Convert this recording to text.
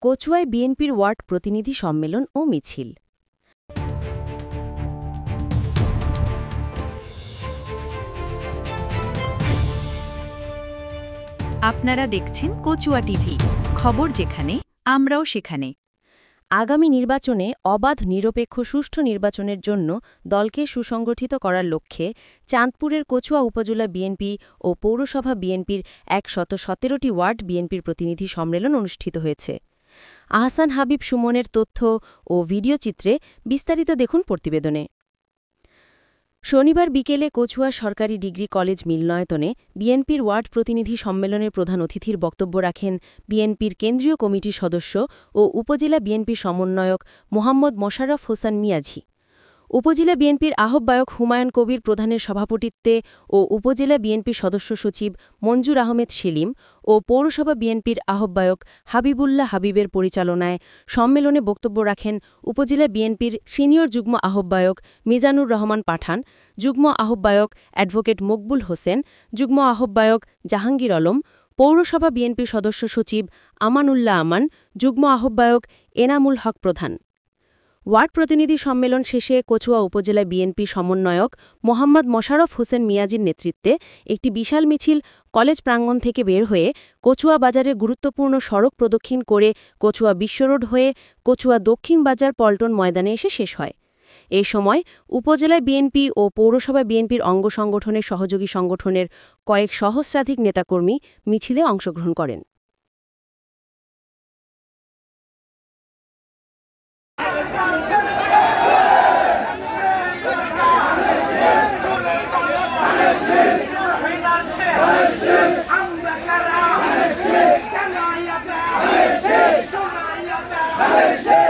কচুয়ায় বিএনপির ওয়ার্ড প্রতিনিধি সম্মেলন ও মিছিল। আপনারা দেখছেন কচুয়া টিভি, খবর যেখানে আমরাও সেখানে। আগামী নির্বাচনে অবাধ, নিরপেক্ষ, সুষ্ঠু নির্বাচনের জন্য দলকে সুসংগঠিত করার লক্ষ্যে চাঁদপুরের কচুয়া উপজেলা বিএনপি ও পৌরসভা বিএনপির ১১৭টি ওয়ার্ড বিএনপির প্রতিনিধি সম্মেলন অনুষ্ঠিত হয়েছে। আহসান হাবিব সুমনের তথ্য ও ভিডিও চিত্রে বিস্তারিত দেখুন প্রতিবেদনে। শনিবার বিকেলে কচুয়া সরকারি ডিগ্রি কলেজ মিলনায়তনে বিএনপির ওয়ার্ড প্রতিনিধি সম্মেলনের প্রধান অতিথির বক্তব্য রাখেন বিএনপির কেন্দ্রীয় কমিটির সদস্য ও উপজেলা বিএনপির সমন্বয়ক মোহাম্মদ মোশাররফ হোসেন মিয়াঝি। উপজেলা বিএনপির আহ্বায়ক হুমায়ুন কবির প্রধানের সভাপতিত্বে ও উপজেলা বিএনপির সদস্য সচিব মঞ্জুর আহমেদ সেলিম ও পৌরসভা বিএনপির আহ্বায়ক হাবিবুল্লাহ হাবিবের পরিচালনায় সম্মেলনে বক্তব্য রাখেন উপজেলা বিএনপির সিনিয়র যুগ্ম আহ্বায়ক মিজানুর রহমান পাঠান, যুগ্ম আহ্বায়ক অ্যাডভোকেট মকবুল হোসেন, যুগ্ম আহ্বায়ক জাহাঙ্গীর আলম, পৌরসভা বিএনপির সদস্য সচিব আমানুল্লাহ আমান, যুগ্ম আহ্বায়ক এনামুল হক প্রধান। ওয়ার্ড প্রতিনিধি সম্মেলন শেষে কচুয়া উপজেলা বিএনপি সমন্বয়ক মোহাম্মদ মোশাররফ হোসেন মিয়াজির নেতৃত্বে একটি বিশাল মিছিল কলেজ প্রাঙ্গণ থেকে বের হয়ে কচুয়া বাজারে গুরুত্বপূর্ণ সড়ক প্রদক্ষিণ করে কচুয়া বিশ্বরোড হয়ে কচুয়া দক্ষিণ বাজার পল্টন ময়দানে এসে শেষ হয়। এ সময় উপজেলা বিএনপি ও পৌরসভা বিএনপির অঙ্গ সংগঠনের সহযোগী সংগঠনের কয়েক সহস্রাধিক নেতাকর্মী মিছিলে অংশগ্রহণ করেন। Hallelujah!